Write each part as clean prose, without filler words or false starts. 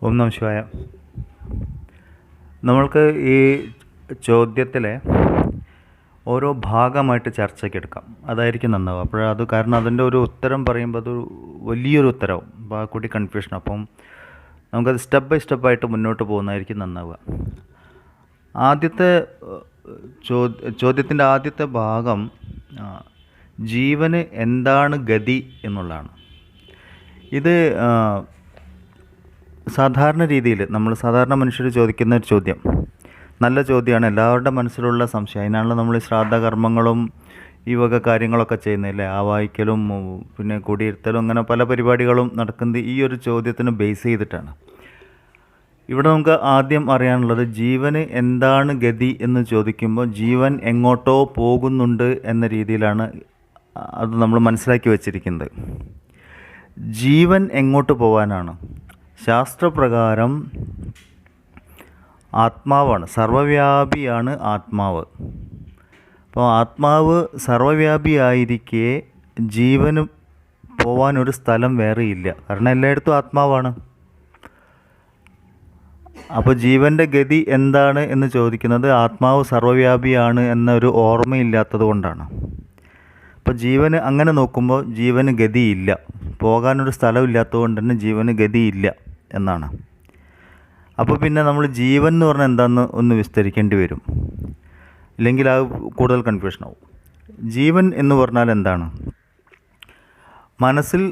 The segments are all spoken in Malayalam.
ഓം നമഃ ശിവായ. നമ്മൾക്ക് ഈ ചോദ്യത്തിലെ ഓരോ ഭാഗമായിട്ട് ചർച്ചയ്ക്കെടുക്കാം, അതായിരിക്കും നന്നാവുക. അപ്പോഴത് കാരണം അതിൻ്റെ ഒരു ഉത്തരം പറയുമ്പോൾ അത് വലിയൊരു ഉത്തരവും അപ്പോൾ ആ കൂടി കൺഫ്യൂഷൻ. അപ്പം നമുക്കത് സ്റ്റെപ്പ് ബൈ സ്റ്റെപ്പായിട്ട് മുന്നോട്ട് പോകുന്നതായിരിക്കും നന്നാവുക. ആദ്യത്തെ ചോദ്യത്തിൻ്റെ ആദ്യത്തെ ഭാഗം ജീവന് എന്താണ് ഗതി എന്നുള്ളതാണ്. ഇത് സാധാരണ രീതിയിൽ സാധാരണ മനുഷ്യർ ചോദിക്കുന്ന ഒരു ചോദ്യം, നല്ല ചോദ്യമാണ്. എല്ലാവരുടെ മനസ്സിലുള്ള സംശയം. അതിനാണല്ലോ നമ്മൾ ഈ ശ്രാദ്ധകർമ്മങ്ങളും ഈ വക കാര്യങ്ങളൊക്കെ ചെയ്യുന്നില്ലേ, ആവാഹിക്കലും പിന്നെ കുടിയിരുത്തലും അങ്ങനെ പല പരിപാടികളും നടക്കുന്നത് ഈ ഒരു ചോദ്യത്തിന് ബേസ് ചെയ്തിട്ടാണ്. ഇവിടെ നമുക്ക് ആദ്യം അറിയാനുള്ളത്, ജീവന് എന്താണ് ഗതി എന്ന് ചോദിക്കുമ്പോൾ ജീവൻ എങ്ങോട്ടോ പോകുന്നുണ്ട് എന്ന രീതിയിലാണ് അത് നമ്മൾ മനസ്സിലാക്കി വച്ചിരിക്കുന്നത്. ജീവൻ എങ്ങോട്ട് പോകാനാണ്? ശാസ്ത്രപ്രകാരം ആത്മാവാണ്, സർവ്വവ്യാപിയാണ് ആത്മാവ്. അപ്പോൾ ആത്മാവ് സർവ്വവ്യാപിയായിരിക്കെ ജീവന് പോകാനൊരു സ്ഥലം വേറെയില്ല, കാരണം എല്ലായിടത്തും ആത്മാവാണ്. അപ്പോൾ ജീവൻ്റെ ഗതി എന്താണ് എന്ന് ചോദിക്കുന്നത് ആത്മാവ് സർവ്വവ്യാപിയാണ് എന്നൊരു ഓർമ്മയില്ലാത്തത് കൊണ്ടാണ്. അപ്പോൾ ജീവന് അങ്ങനെ നോക്കുമ്പോൾ ജീവന് ഗതിയില്ല, പോകാനൊരു സ്ഥലമില്ലാത്തത് കൊണ്ട് തന്നെ ജീവന് ഗതിയില്ല എന്നാണ്. അപ്പോൾ പിന്നെ നമ്മൾ ജീവൻ എന്ന് പറഞ്ഞാൽ എന്താണെന്ന് ഒന്ന് വിസ്തരിക്കേണ്ടി വരും, ഇല്ലെങ്കിൽ അത് കൂടുതൽ കൺഫ്യൂഷനാവും. ജീവൻ എന്ന് പറഞ്ഞാൽ എന്താണ്? മനസ്സിൽ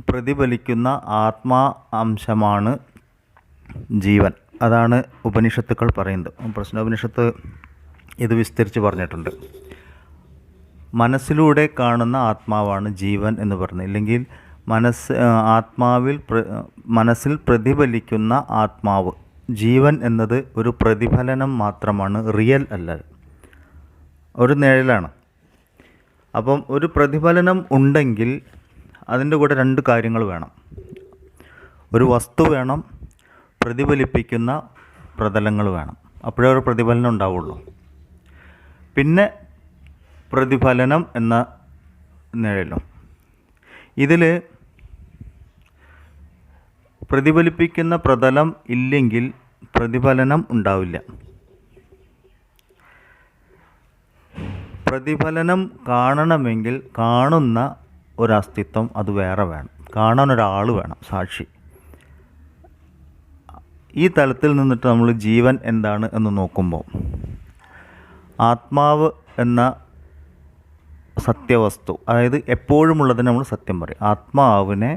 പ്രതിഫലിക്കുന്ന ആത്മാ അംശമാണ് ജീവൻ. അതാണ് ഉപനിഷത്തുക്കൾ പറയുന്നത്. പ്രശ്നോപനിഷത്ത് ഇത് വിസ്തരിച്ച് പറഞ്ഞിട്ടുണ്ട്. മനസ്സിലൂടെ കാണുന്ന ആത്മാവാണ് ജീവൻ എന്ന് പറയുന്നത്. ഇല്ലെങ്കിൽ മനസ്സിൽ പ്രതിഫലിക്കുന്ന ആത്മാവ്, ജീവൻ എന്നത് ഒരു പ്രതിഫലനം മാത്രമാണ്, റിയൽ അല്ല, ഒരു നിഴലാണ്. അപ്പം ഒരു പ്രതിഫലനം ഉണ്ടെങ്കിൽ അതിൻ്റെ കൂടെ രണ്ട് കാര്യങ്ങൾ വേണം. ഒരു വസ്തു വേണം, പ്രതിഫലിപ്പിക്കുന്ന പ്രതലങ്ങൾ വേണം. അപ്പോഴേ ഒരു പ്രതിഫലനം ഉണ്ടാവുള്ളൂ. പിന്നെ പ്രതിഫലനം എന്ന നിഴലും. ഇതിൽ പ്രതിഫലിപ്പിക്കുന്ന പ്രതലം ഇല്ലെങ്കിൽ പ്രതിഫലനം ഉണ്ടാവില്ല. പ്രതിഫലനം കാണണമെങ്കിൽ കാണുന്ന ഒരസ്തിത്വം അത് വേറെ വേണം, കാണാൻ ഒരാൾ വേണം, സാക്ഷി. ഈ തലത്തിൽ നിന്നിട്ട് നമ്മൾ ജീവൻ എന്താണ് എന്ന് നോക്കുമ്പോൾ ആത്മാവ് എന്ന സത്യവസ്തു, അതായത് എപ്പോഴുമുള്ളതിന് നമ്മൾ സത്യം പറയും. ആത്മാവിനെ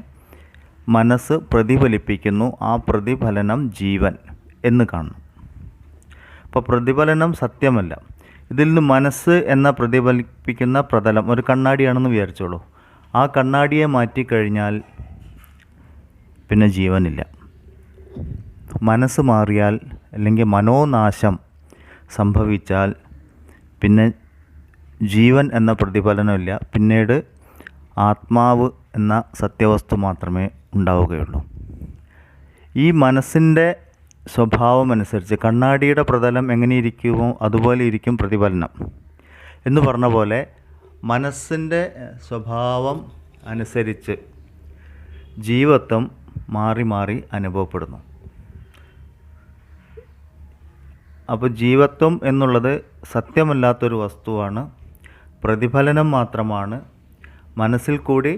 മനസ്സ് പ്രതിഫലിപ്പിക്കുന്നു, ആ പ്രതിഫലനം ജീവൻ എന്ന് കാണണം. അപ്പോൾ പ്രതിഫലനം സത്യമല്ല. ഇതിൽ നിന്ന് മനസ്സ് എന്ന പ്രതിഫലിപ്പിക്കുന്ന പ്രതലം ഒരു കണ്ണാടിയാണെന്ന് വിചാരിച്ചോളൂ. ആ കണ്ണാടിയെ മാറ്റിക്കഴിഞ്ഞാൽ പിന്നെ ജീവനില്ല. മനസ്സ് മാറിയാൽ അല്ലെങ്കിൽ മനോനാശം സംഭവിച്ചാൽ പിന്നെ ജീവൻ എന്ന പ്രതിഫലനമില്ല. പിന്നീട് ആത്മാവ് എന്ന സത്യവസ്തു മാത്രമേ ഉണ്ടാവുകയുള്ളൂ. ഈ മനസ്സിൻ്റെ സ്വഭാവം അനുസരിച്ച് കണ്ണാടിയുടെ പ്രതലം എങ്ങനെ ഇരിക്കുമോ അതുപോലെ ഇരിക്കും പ്രതിഫലനം എന്ന് പറഞ്ഞ പോലെ മനസ്സിൻ്റെ സ്വഭാവം അനുസരിച്ച് ജീവത്വം മാറി മാറി അനുഭവപ്പെടുന്നു. അപ്പോൾ ജീവത്വം എന്നുള്ളത് സത്യമല്ലാത്തൊരു വസ്തുവാണ്, പ്രതിഫലനം മാത്രമാണ്. മനസ്സിൽ കൂടി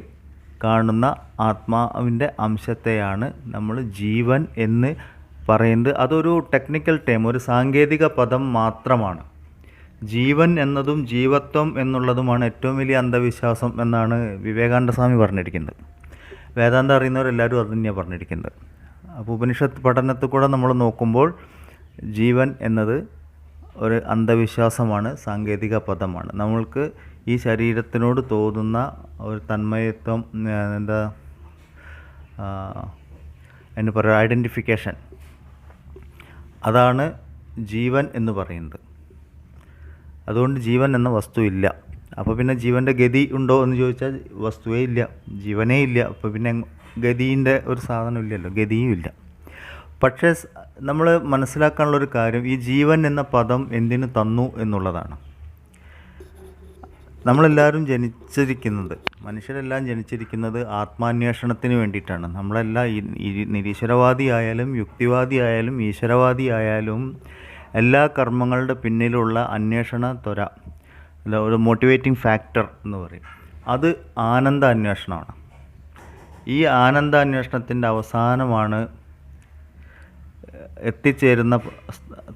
കാണുന്ന ആത്മാവിൻ്റെ അംശത്തെയാണ് നമ്മൾ ജീവൻ എന്ന് പറയുന്നത്. അതൊരു ടെക്നിക്കൽ ടേം, ഒരു സാങ്കേതിക പദം മാത്രമാണ്. ജീവൻ എന്നതും ജീവത്വം എന്നുള്ളതുമാണ് ഏറ്റവും വലിയ അന്ധവിശ്വാസം എന്നാണ് വിവേകാനന്ദ സ്വാമി പറഞ്ഞിരിക്കുന്നത്. വേദാന്തം അറിയുന്നവരെല്ലാവരും അത് തന്നെയാണ് പറഞ്ഞിരിക്കുന്നത്. അപ്പോൾ ഉപനിഷത്ത് പഠനത്തിൽ കൂടെ നമ്മൾ നോക്കുമ്പോൾ ജീവൻ എന്നത് ഒരു അന്ധവിശ്വാസമാണ്, സാങ്കേതിക പദമാണ്. നമ്മൾക്ക് ഈ ശരീരത്തിനോട് തോന്നുന്ന ഒരു തന്മയത്വം, എന്ന് പറയുക ഐഡൻറ്റിഫിക്കേഷൻ, അതാണ് ജീവൻ എന്ന് പറയുന്നത്. അതുകൊണ്ട് ജീവൻ എന്ന വസ്തു ഇല്ല. അപ്പോൾ പിന്നെ ജീവൻ്റെ ഗതി ഉണ്ടോ എന്ന് ചോദിച്ചാൽ വസ്തുവേ ഇല്ല, ജീവനേ ഇല്ല. അപ്പോൾ പിന്നെ ഗതിൻ്റെ ഒരു സാധനം ഇല്ലല്ലോ, ഗതിയും ഇല്ല. പക്ഷേ നമ്മൾ മനസ്സിലാക്കാനുള്ളൊരു കാര്യം, ഈ ജീവൻ എന്ന പദം എന്തിനു തന്നു എന്നുള്ളതാണ്. നമ്മളെല്ലാവരും ജനിച്ചിരിക്കുന്നത്, മനുഷ്യരെല്ലാം ജനിച്ചിരിക്കുന്നത് ആത്മാന്വേഷണത്തിന് വേണ്ടിയിട്ടാണ്. നമ്മളെല്ലാം ഈ നിരീശ്വരവാദിയായാലും യുക്തിവാദിയായാലും ഈശ്വരവാദിയായാലും എല്ലാ കർമ്മങ്ങളുടെ പിന്നിലുള്ള അന്വേഷണ ത്വര, അല്ല, ഒരു മോട്ടിവേറ്റിംഗ് ഫാക്ടർ എന്ന് പറയും, അത് ആനന്ദ അന്വേഷണമാണ്. ഈ ആനന്ദ അന്വേഷണത്തിൻ്റെ അവസാനമാണ്, എത്തിച്ചേരുന്ന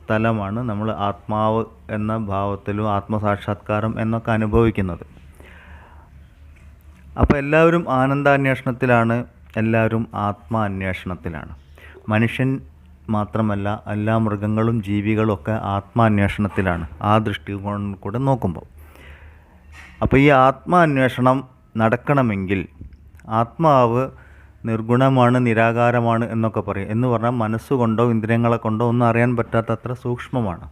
സ്ഥലമാണ് നമ്മൾ ആത്മാവ് എന്ന ഭാവത്തിലും ആത്മസാക്ഷാത്കാരം എന്നൊക്കെ അനുഭവിക്കുന്നത്. അപ്പോൾ എല്ലാവരും ആനന്ദാന്വേഷണത്തിലാണ്, എല്ലാവരും ആത്മാന്വേഷണത്തിലാണ്. മനുഷ്യൻ മാത്രമല്ല, എല്ലാ മൃഗങ്ങളും ജീവികളും ഒക്കെ ആത്മാന്വേഷണത്തിലാണ് ആ ദൃഷ്ടികോണിൽ കൂടെ നോക്കുമ്പോൾ. അപ്പോൾ ഈ ആത്മാന്വേഷണം നടക്കണമെങ്കിൽ ആത്മാവ് നിർഗുണമാണ്, നിരാകാരമാണ് എന്നൊക്കെ പറയും. എന്ന് പറഞ്ഞാൽ മനസ്സുകൊണ്ടോ ഇന്ദ്രിയങ്ങളെ കൊണ്ടോ ഒന്നും അറിയാൻ പറ്റാത്തത്ര സൂക്ഷ്മമാണ്.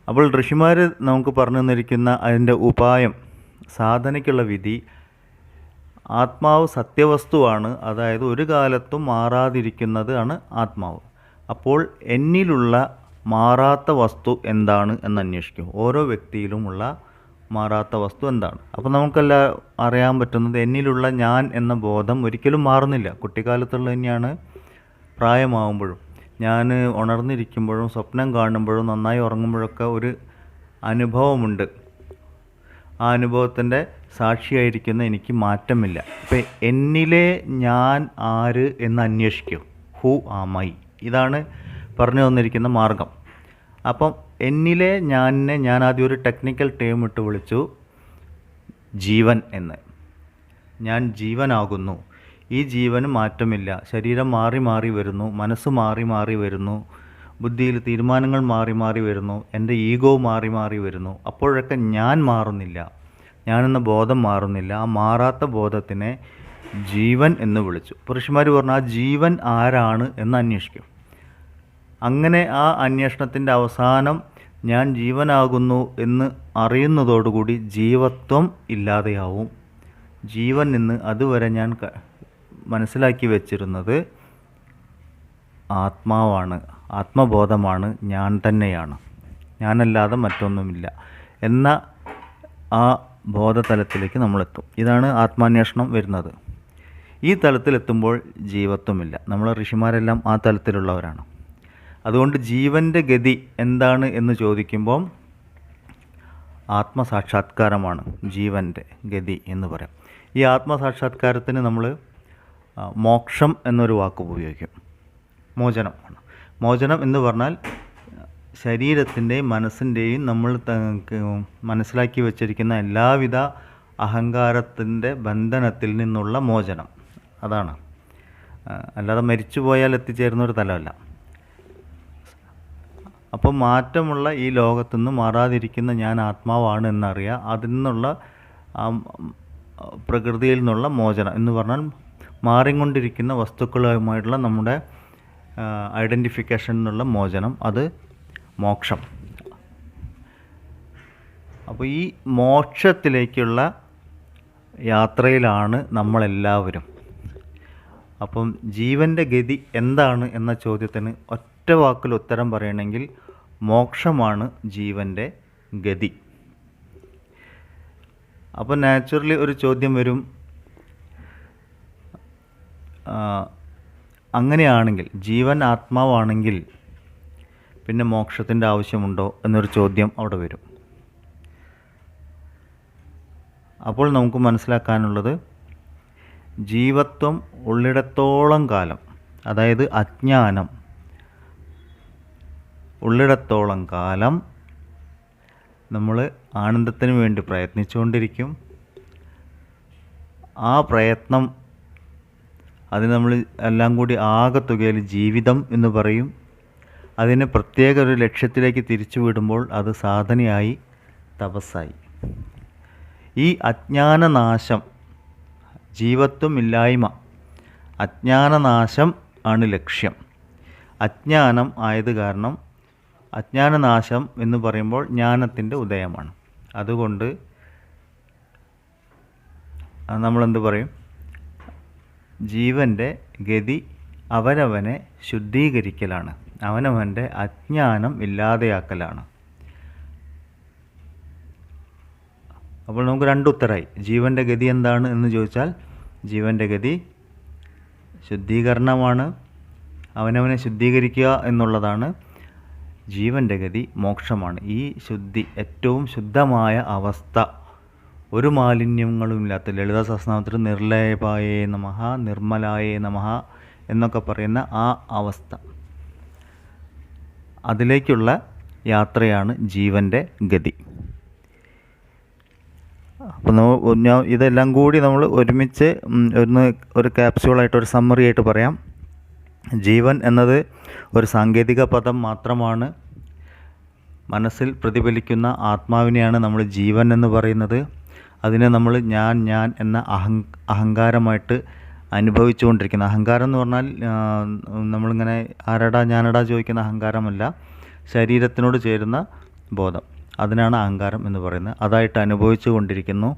അപ്പോൾ ഋഷിമാർ നമുക്ക് പറഞ്ഞു തന്നിരിക്കുന്ന അതിൻ്റെ ഉപായം, സാധനയ്ക്കുള്ള വിധി, ആത്മാവ് സത്യവസ്തുവാണ്, അതായത് ഒരു കാലത്തും മാറാതിരിക്കുന്നത് ആണ് ആത്മാവ്. അപ്പോൾ എന്നിലുള്ള മാറാത്ത വസ്തു എന്താണ് എന്നന്വേഷിക്കും. ഓരോ വ്യക്തിയിലുമുള്ള മാറാത്ത വസ്തു എന്താണ്? അപ്പോൾ നമുക്കെല്ലാം അറിയാൻ പറ്റുന്നത് എന്നിലുള്ള ഞാൻ എന്ന ബോധം ഒരിക്കലും മാറുന്നില്ല. കുട്ടിക്കാലത്തുള്ള തന്നെയാണ് പ്രായമാകുമ്പോഴും. ഞാൻ ഉണർന്നിരിക്കുമ്പോഴും സ്വപ്നം കാണുമ്പോഴും നന്നായി ഉറങ്ങുമ്പോഴൊക്കെ ഒരു അനുഭവമുണ്ട്. ആ അനുഭവത്തിൻ്റെ സാക്ഷിയായിരിക്കുന്ന എനിക്ക് മാറ്റമില്ല. അപ്പോൾ എന്നിലെ ഞാൻ ആര് എന്ന് അന്വേഷിക്കും. Who am I? ഇതാണ് പറഞ്ഞു തന്നിരിക്കുന്ന മാർഗം. അപ്പം എന്നിലെ ഞാനിനെ ഞാൻ ആദ്യം ഒരു ടെക്നിക്കൽ ടേം ഇട്ട് വിളിച്ചു, ജീവൻ എന്ന്. ഞാൻ ജീവനാകുന്നു. ഈ ജീവന് മാറ്റമില്ല. ശരീരം മാറി മാറി വരുന്നു, മനസ്സ് മാറി മാറി വരുന്നു, ബുദ്ധിയിൽ തീരുമാനങ്ങൾ മാറി മാറി വരുന്നു, എൻ്റെ ഈഗോ മാറി മാറി വരുന്നു. അപ്പോഴൊക്കെ ഞാൻ മാറുന്നില്ല, ഞാനെന്ന ബോധം മാറുന്നില്ല. ആ മാറാത്ത ബോധത്തിനെ ജീവൻ എന്ന് വിളിച്ചു. പുരുഷന്മാർ പറഞ്ഞു ആ ജീവൻ ആരാണ് എന്ന് അന്വേഷിക്കും. അങ്ങനെ ആ അന്വേഷണത്തിൻ്റെ അവസാനം ഞാൻ ജീവനാകുന്നു എന്ന് അറിയുന്നതോടുകൂടി ജീവത്വം ഇല്ലാതെയാവും. ജീവൻ നിന്ന് അതുവരെ ഞാൻ മനസ്സിലാക്കി വച്ചിരുന്നത് ആത്മാവാണ്, ആത്മബോധമാണ്, ഞാൻ തന്നെയാണ്, ഞാനല്ലാതെ മറ്റൊന്നുമില്ല എന്ന ആ ബോധതലത്തിലേക്ക് നമ്മളെത്തും. ഇതാണ് ആത്മാന്വേഷണം വരുന്നത്. ഈ തലത്തിലെത്തുമ്പോൾ ജീവത്വമില്ല. നമ്മൾ ഋഷിമാരെല്ലാം ആ തലത്തിലുള്ളവരാണ്. അതുകൊണ്ട് ജീവൻ്റെ ഗതി എന്താണ് എന്ന് ചോദിക്കുമ്പം ആത്മസാക്ഷാത്കാരമാണ് ജീവൻ്റെ ഗതി എന്ന് പറയാം. ഈ ആത്മസാക്ഷാത്കാരത്തിന് നമ്മൾ മോക്ഷം എന്നൊരു വാക്ക് ഉപയോഗിക്കും. മോചനം ആണ്. മോചനം എന്ന് പറഞ്ഞാൽ ശരീരത്തിൻ്റെയും മനസ്സിൻ്റെയും നമ്മൾ മനസ്സിലാക്കി വച്ചിരിക്കുന്ന എല്ലാവിധ അഹങ്കാരത്തിൻ്റെ ബന്ധനത്തിൽ നിന്നുള്ള മോചനം. അതാണ്. അല്ലാതെ മരിച്ചു പോയാൽ എത്തിച്ചേരുന്ന ഒരു തലമല്ല. അപ്പോൾ മാറ്റമുള്ള ഈ ലോകത്തുനിന്ന് മാറാതിരിക്കുന്ന ഞാൻ ആത്മാവാണ് എന്നറിയുക. അതിൽ നിന്നുള്ള പ്രകൃതിയിൽ നിന്നുള്ള മോചനം എന്ന് പറഞ്ഞാൽ മാറിക്കൊണ്ടിരിക്കുന്ന വസ്തുക്കളുമായിട്ടുള്ള നമ്മുടെ ഐഡൻറ്റിഫിക്കേഷൻ എന്നുള്ള മോചനം, അത് മോക്ഷം. അപ്പോൾ ഈ മോക്ഷത്തിലേക്കുള്ള യാത്രയിലാണ് നമ്മളെല്ലാവരും. അപ്പം ജീവൻ്റെ ഗതി എന്താണ് എന്ന ചോദ്യത്തിന് ഒറ്റ വാക്കിൽ ഉത്തരം പറയണമെങ്കിൽ മോക്ഷമാണ് ജീവൻ്റെ ഗതി. അപ്പോൾ നാച്ചുറലി ഒരു ചോദ്യം വരും, അങ്ങനെയാണെങ്കിൽ ജീവൻ ആത്മാവാണെങ്കിൽ പിന്നെ മോക്ഷത്തിൻ്റെ ആവശ്യമുണ്ടോ എന്നൊരു ചോദ്യം അവിടെ വരും. അപ്പോൾ നമുക്ക് മനസ്സിലാക്കാനുള്ളത്, ജീവത്വം ഉള്ളിടത്തോളം കാലം, അതായത് അജ്ഞാനം ഉള്ളിടത്തോളം കാലം നമ്മൾ ആനന്ദത്തിന് വേണ്ടി പ്രയത്നിച്ചുകൊണ്ടിരിക്കും. ആ പ്രയത്നം, അതിന് നമ്മൾ എല്ലാം കൂടി ആകെത്തുകയിൽ ജീവിതം എന്ന് പറയും. അതിനെ പ്രത്യേക ഒരു ലക്ഷ്യത്തിലേക്ക് തിരിച്ചു വിടുമ്പോൾ അത് സാധനയായി, തപസ്സായി. ഈ അജ്ഞാനനാശം, ജീവത്വം ഇല്ലായ്മ, അജ്ഞാനനാശം ആണ് ലക്ഷ്യം. അജ്ഞാനം ആയത് കാരണം അജ്ഞാനനാശം എന്ന് പറയുമ്പോൾ ജ്ഞാനത്തിൻ്റെ ഉദയമാണ്. അതുകൊണ്ട് നമ്മളെന്ത് പറയും? ജീവൻ്റെ ഗതി അവനവനെ ശുദ്ധീകരിക്കലാണ്, അവനവൻ്റെ അജ്ഞാനം ഇല്ലാതെയാക്കലാണ്. അപ്പോൾ നമുക്ക് രണ്ട് ഉത്തരമായി. ജീവൻ്റെ ഗതി എന്താണ് എന്ന് ചോദിച്ചാൽ ജീവൻ്റെ ഗതി ശുദ്ധീകരണമാണ്, അവനവനെ ശുദ്ധീകരിക്കുക എന്നുള്ളതാണ്. ജീവൻ്റെ ഗതി മോക്ഷമാണ്. ഈ ശുദ്ധി, ഏറ്റവും ശുദ്ധമായ അവസ്ഥ, ഒരു മാലിന്യങ്ങളുമില്ലാത്ത, ലളിതാ സഹസ്രനാമത്തിൽ നിർലേപായേ നമഃ, നിർമ്മലായേ നമഃ എന്നൊക്കെ പറയുന്ന ആ അവസ്ഥ, അതിലേക്കുള്ള യാത്രയാണ് ജീവൻ്റെ ഗതി. അപ്പോൾ ഞാൻ ഇതെല്ലാം കൂടി നമ്മൾ ഒരുമിച്ച് ഒരു ക്യാപ്സ്യൂളായിട്ട്, ഒരു സമ്മറി ആയിട്ട് പറയാം. ജീവൻ എന്നത് ഒരു സാങ്കേതിക പദം മാത്രമാണ്. മനസ്സിൽ പ്രതിഫലിക്കുന്ന ആത്മാവിനെയാണ് നമ്മൾ ജീവൻ എന്ന് പറയുന്നത്. അതിനെ നമ്മൾ ഞാൻ എന്ന അഹങ്കാരമായിട്ട് അനുഭവിച്ചുകൊണ്ടിരിക്കുന്ന, അഹങ്കാരം എന്ന് പറഞ്ഞാൽ നമ്മളിങ്ങനെ ആരടാ ഞാനടാ ചോദിക്കുന്ന അഹങ്കാരമല്ല, ശരീരത്തിനോട് ചേരുന്ന ബോധം, അതിനാണ് അഹങ്കാരം എന്ന് പറയുന്നത്. അതായിട്ട് അനുഭവിച്ചു കൊണ്ടിരിക്കുന്നു.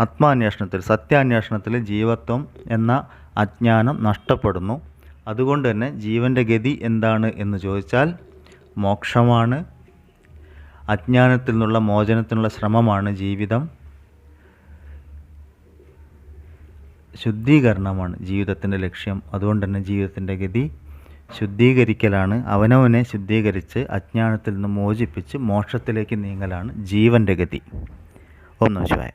ആത്മാന്വേഷണത്തിൽ, സത്യാന്വേഷണത്തിൽ ജീവത്വം എന്ന അജ്ഞാനം നഷ്ടപ്പെടുന്നു. അതുകൊണ്ട് തന്നെ ജീവൻ്റെ ഗതി എന്താണ് എന്ന് ചോദിച്ചാൽ മോക്ഷമാണ്. അജ്ഞാനത്തിൽ നിന്നുള്ള മോചനത്തിനുള്ള ശ്രമമാണ് ജീവിതം. ശുദ്ധീകരണമാണ് ജീവിതത്തിൻ്റെ ലക്ഷ്യം. അതുകൊണ്ട് തന്നെ ജീവിതത്തിൻ്റെ ഗതി ശുദ്ധീകരിക്കലാണ്. അവനവനെ ശുദ്ധീകരിച്ച് അജ്ഞാനത്തിൽ നിന്ന് മോചിപ്പിച്ച് മോക്ഷത്തിലേക്ക് നീങ്ങലാണ് ജീവൻ്റെ ഗതി. ഓം നമഃ ശിവായ.